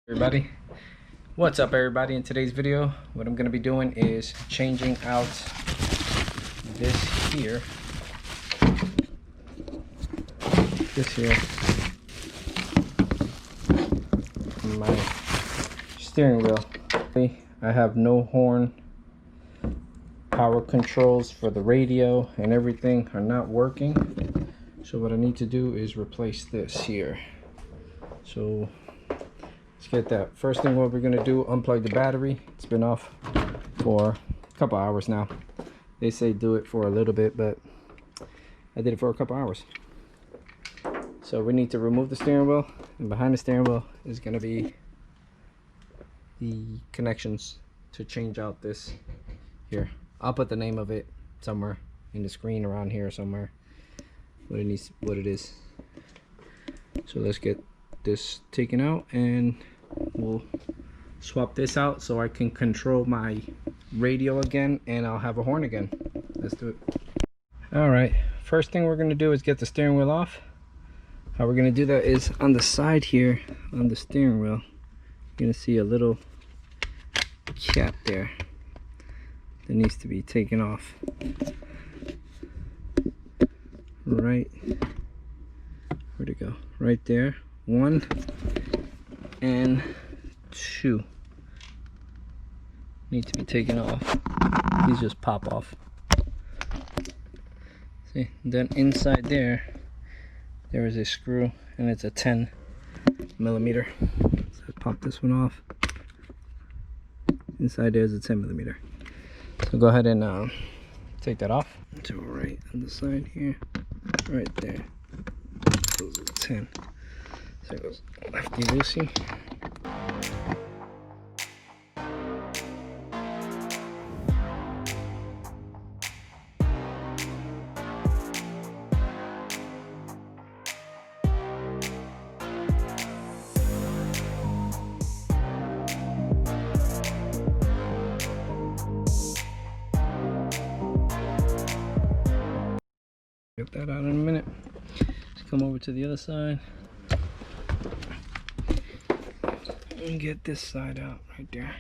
Everybody, what's up everybody? In today's video what I'm going to be doing is changing out this here on my steering wheel. I have no horn, power controls for the radio and everything are not working, so what I need to do is replace this here. So let's get that. First thing what we're going to do, unplug the battery. It's been off for a couple hours now. They say do it for a little bit, but I did it for a couple hours. So we need to remove the steering wheel, and behind the steering wheel is going to be the connections to change out this here. I'll put the name of it somewhere in the screen around here somewhere, what it is. So let's get this taken out and we'll swap this out so I can control my radio again and I'll have a horn again. Let's do it. Alright, first thing we're going to do is get the steering wheel off. How we're going to do that is on the side here on the steering wheel, you're going to see a little cap there that needs to be taken off. Right, where'd it go? Right there. 1 and 2 need to be taken off. These just pop off. See, then inside there is a screw and it's a 10 millimeter. So pop this one off. Inside there's a 10 millimeter. So go ahead and take that off. So right on the side here, right there, those are 10. So it goes lefty loosey. Get that out in a minute. Let's come over to the other side and get this side out right there.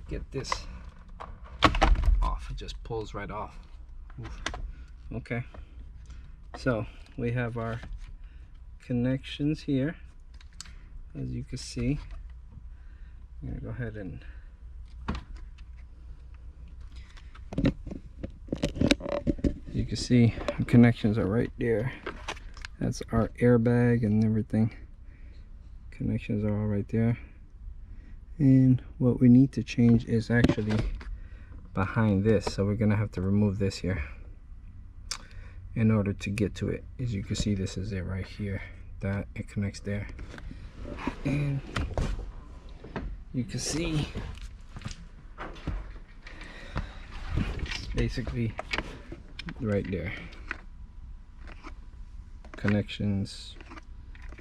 Get this off, it just pulls right off. Oof. Okay, so we have our connections here, as you can see. I'm gonna go ahead and you can see the connections are right there. That's our airbag and everything. Connections are all right there. And what we need to change is actually behind this, so we're gonna have to remove this here in order to get to it. As you can see, this is it right here, that it connects there, and you can see it's basically right there. Connections,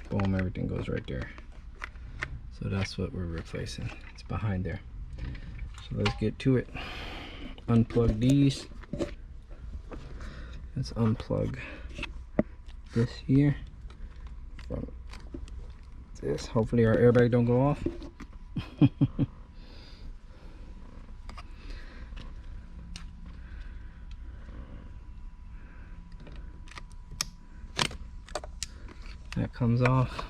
boom, everything goes right there. So that's what we're replacing. It's behind there. So let's get to it. Unplug these. Let's unplug this here from this. Hopefully our airbag don't go off. That comes off.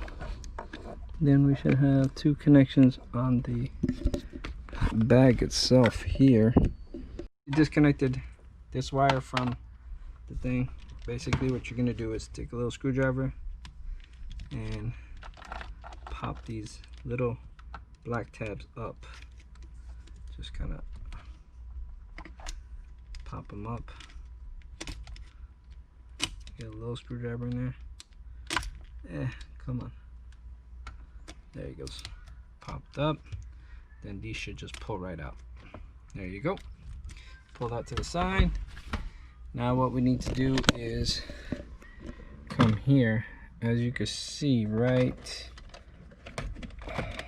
Then we should have 2 connections on the bag itself here. Disconnected this wire from the thing. Basically what you're going to do is take a little screwdriver and pop these little black tabs up. Just kind of pop them up. Get a little screwdriver in there. Come on. There he goes. Popped up. Then these should just pull right out. There you go. Pull that to the side. Now what we need to do is come here as you can see, right,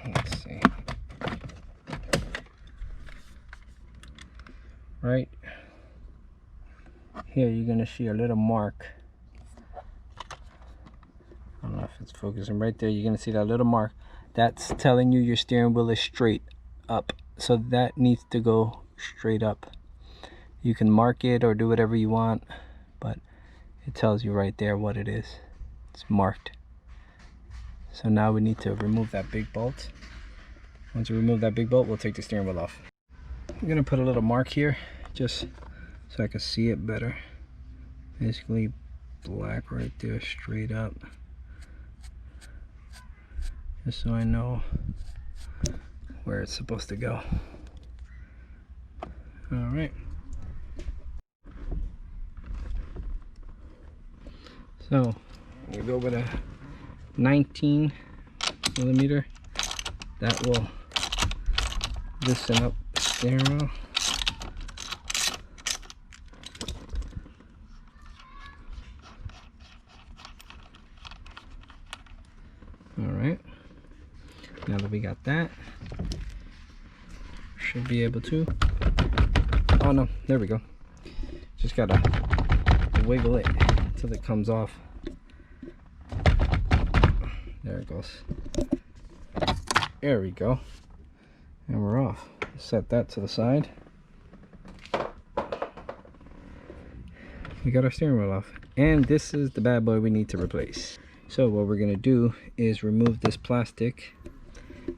let's see, right here you're gonna see a little mark. I don't know if it's focusing. Right there you're gonna see that little mark. That's telling you your steering wheel is straight up, so that needs to go straight up. You can mark it or do whatever you want, but it tells you right there what it is. It's marked. So now we need to remove that big bolt. Once we remove that big bolt, we'll take the steering wheel off. I'm gonna put a little mark here just so I can see it better. Basically black right there, straight up, just so I know where it's supposed to go. All right. So we go with a 19 millimeter. That will loosen up the steering wheel. All right. Now that we got that, should be able to. Oh no, there we go. Just gotta wiggle it until it comes off. There it goes. There we go. And we're off. Set that to the side. We got our steering wheel off. And this is the bad boy we need to replace. So what we're gonna do is remove this plastic.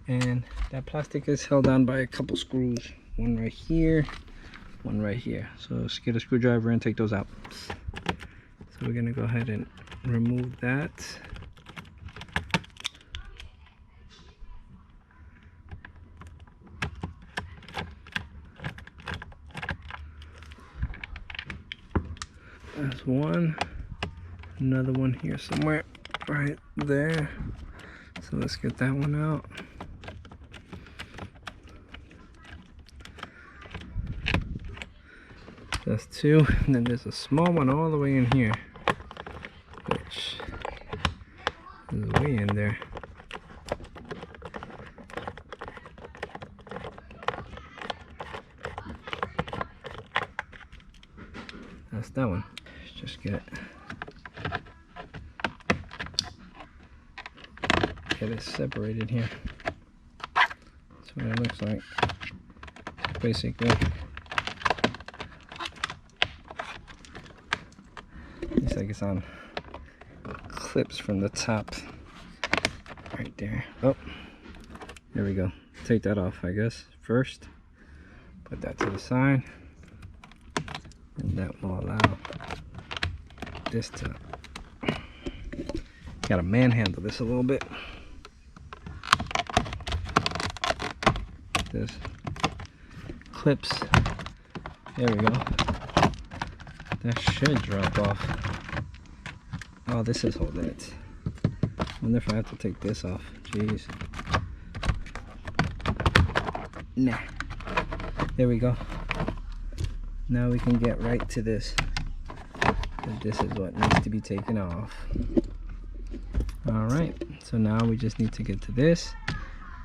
And that plastic is held on by a couple screws. One right here, one right here. So let's get a screwdriver and take those out. So we're gonna go ahead and remove that. There's one, another one here somewhere right there. So let's get that one out. That's two, and then there's a small one all the way in here, which is way in there. That's that one. Let's just get it separated here. That's what it looks like. Basically, looks like it's on clips from the top right there. Oh, there we go. Take that off, I guess, first. Put that to the side, and that will allow this to, gotta manhandle this a little bit. This clips, there we go. That should drop off. Oh, this is holding it. I wonder if I have to take this off. Jeez. Nah. There we go. Now we can get right to this. And this is what needs to be taken off. Alright, so now we just need to get to this.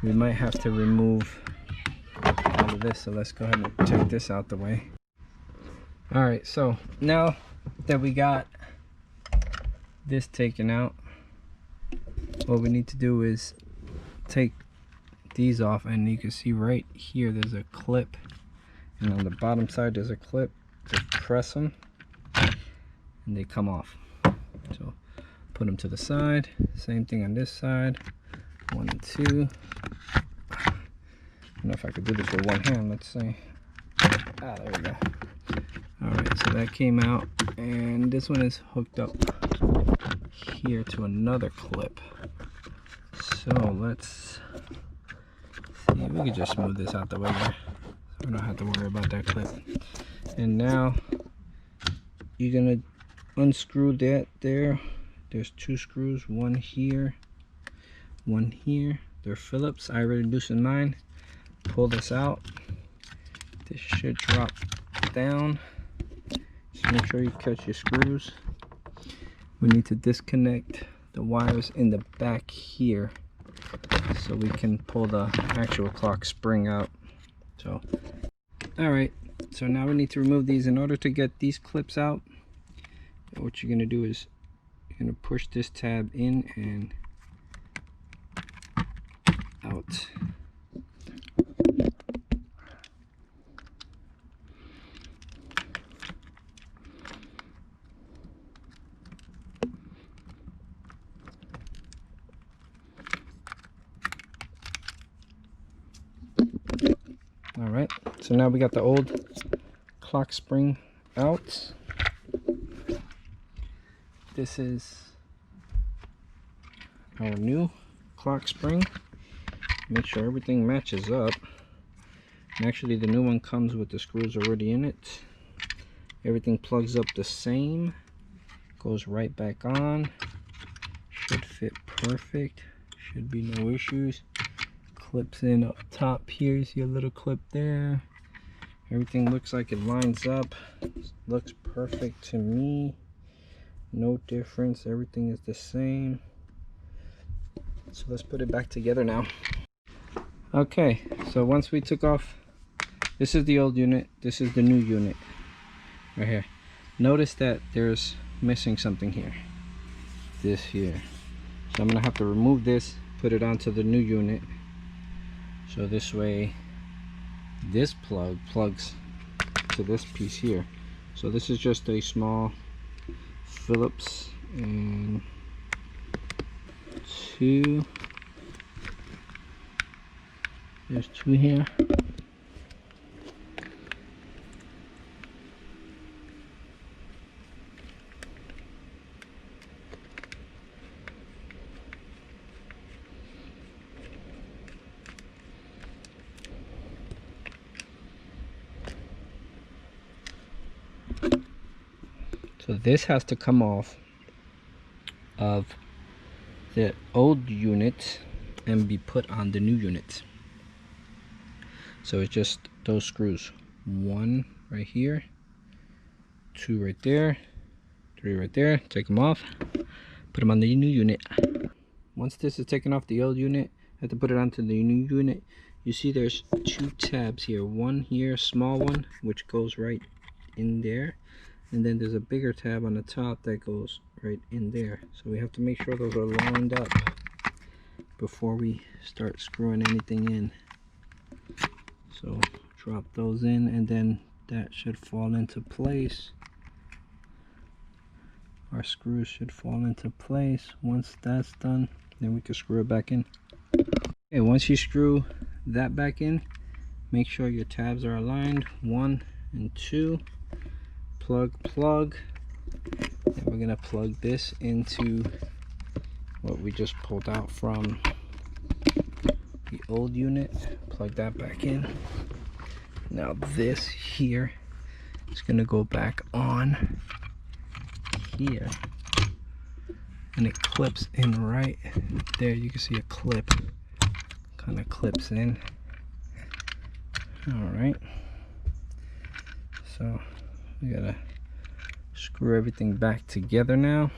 We might have to remove all of this, so let's go ahead and take this out the way. Alright, so now that we got this taken out, what we need to do is take these off, and you can see right here there's a clip, and on the bottom side there's a clip. Just press them and they come off. So put them to the side. Same thing on this side. 1 and 2. I don't know if I could do this with one hand. Let's see. Ah, there we go. Alright, so that came out, and this one is hooked up here to another clip. So let's see if we can just smooth this out the way there, so we don't have to worry about that clip. And now you're gonna unscrew that there. There's 2 screws, one here, one here. They're Phillips. I already loosened mine. Pull this out. This should drop down. Just make sure you catch your screws. We need to disconnect the wires in the back here so we can pull the actual clock spring out. So all right, so now we need to remove these. In order to get these clips out, what you're going to do is you're going to push this tab in and out. All right, so now we got the old clock spring out. This is our new clock spring. Make sure everything matches up. And actually the new one comes with the screws already in it. Everything plugs up the same, goes right back on, should fit perfect, should be no issues. Clips in up top here, see a little clip there. Everything looks like it lines up, looks perfect to me. No difference, everything is the same. So let's put it back together now. Okay, so once we took off, this is the old unit, this is the new unit right here. Notice that there's missing something here, this here. So I'm gonna have to remove this, put it onto the new unit. So this way this plug plugs to this piece here. So this is just a small Phillips and two. There's two here. So this has to come off of the old unit and be put on the new unit. So it's just those screws. One right here, two right there, three right there. Take them off, put them on the new unit. Once this is taken off the old unit, I have to put it onto the new unit. You see there's two tabs here. One here, small one, which goes right in there. And then there's a bigger tab on the top that goes right in there. So we have to make sure those are lined up before we start screwing anything in. So drop those in and then that should fall into place. Our screws should fall into place. Once that's done, then we can screw it back in. Okay, once you screw that back in, make sure your tabs are aligned, 1 and 2. Plug, and we're gonna plug this into what we just pulled out from the old unit. Plug that back in. Now this here is gonna go back on here, and it clips in right there. You can see a clip kind of clips in. All right, so we gotta screw everything back together now.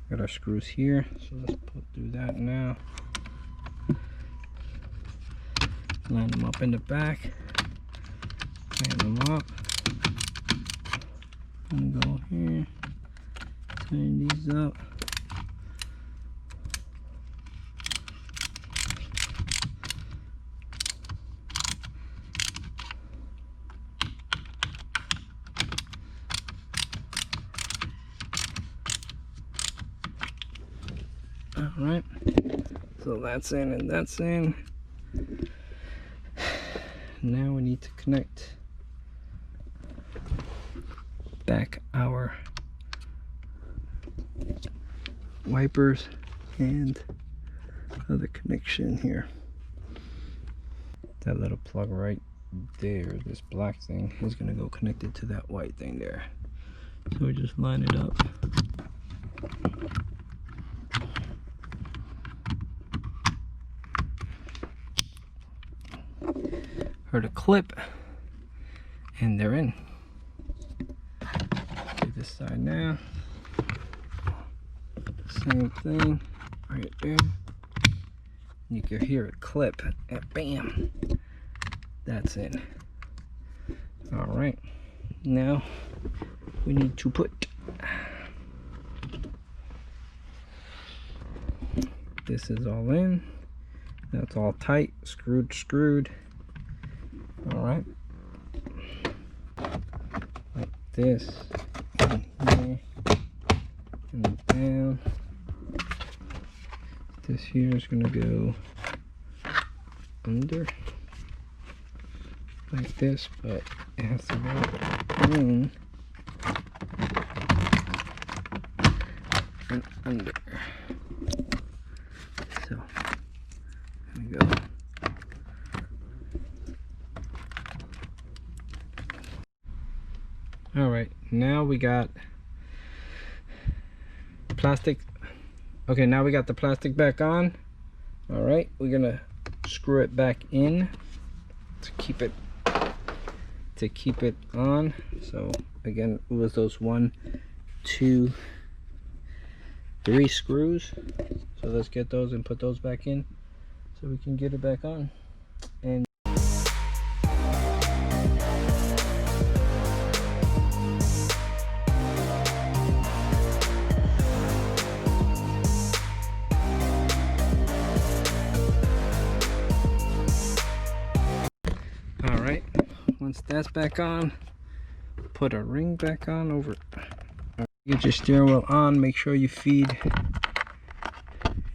Got our screws here, so let's do that now. Line them up in the back, tighten them up, and go here, tighten these up. Alright, so that's in and that's in. Now we need to connect back our wipers and other connection here. That little plug right there, this black thing, is going to go connected to that white thing there. So we just line it up. Heard a clip, and they're in. Do this side now. This Same thing right there. You can hear it clip, and bam, that's in. All right, now we need to put this is all in. That's all tight, screwed. All right, like this, in here and down. This here is gonna go under like this, but it has to go in and under. So there we go. All right, now we got plastic. Okay, now we got the plastic back on. All right, we're gonna screw it back in to keep it on. So again, it was those 1, 2, 3 screws. So let's get those and put those back in so we can get it back on. And Alright, once that's back on, put a ring back on over. Get your steering wheel on, make sure you feed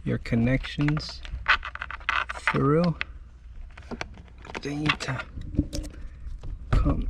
your connections through. They need to come.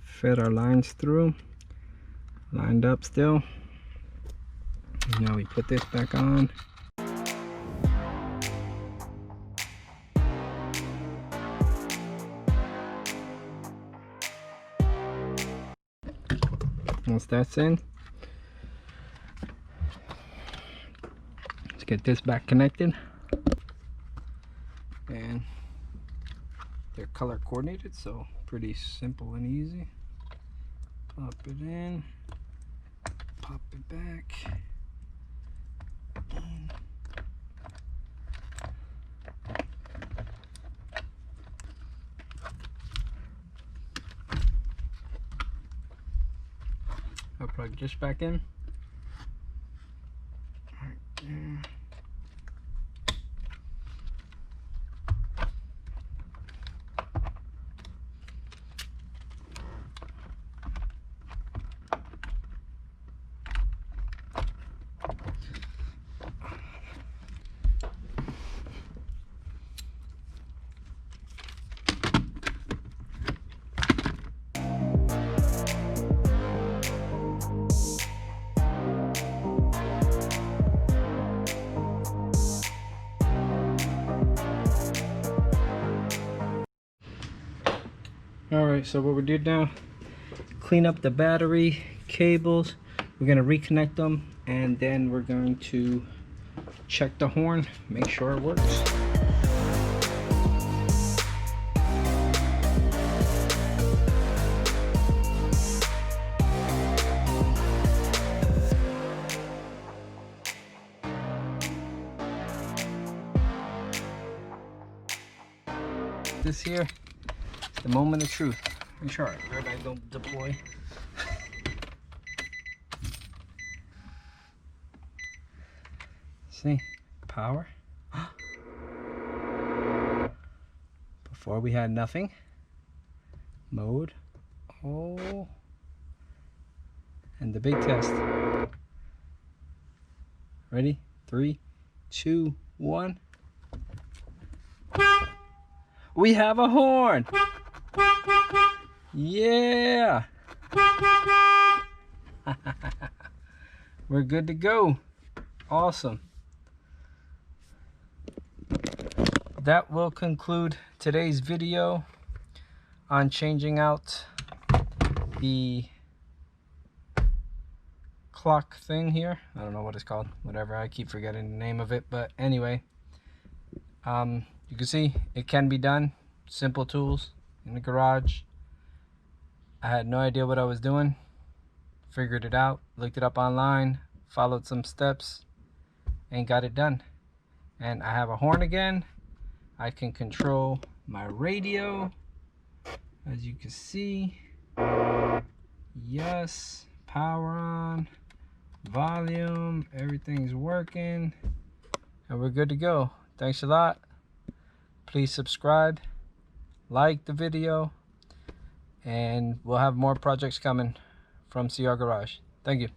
Fed our lines through, lined up still. Now we put this back on. Once that's in, let's get this back connected. And they're color coordinated, so pretty simple and easy. Pop it in, pop it back. I'll plug this back in. Right there. Alright, so what we did now, clean up the battery cables. We're going to reconnect them, and then we're going to check the horn, make sure it works. This here, the moment of truth. Make sure everybody don't deploy. See, power. Before we had nothing. Mode. Oh. And the big test. Ready? 3, 2, 1. We have a horn. Yeah. We're good to go. Awesome. That will conclude today's video on changing out the clock thing here. I don't know what it's called, whatever, I keep forgetting the name of it, but anyway, you can see it can be done. Simple tools in the garage. I had no idea what I was doing, figured it out, looked it up online, followed some steps, and got it done. And I have a horn again. I can control my radio, as you can see. Yes, power on, volume, everything's working, and we're good to go. Thanks a lot. Please subscribe, like the video, and we'll have more projects coming from CR Garage. Thank you.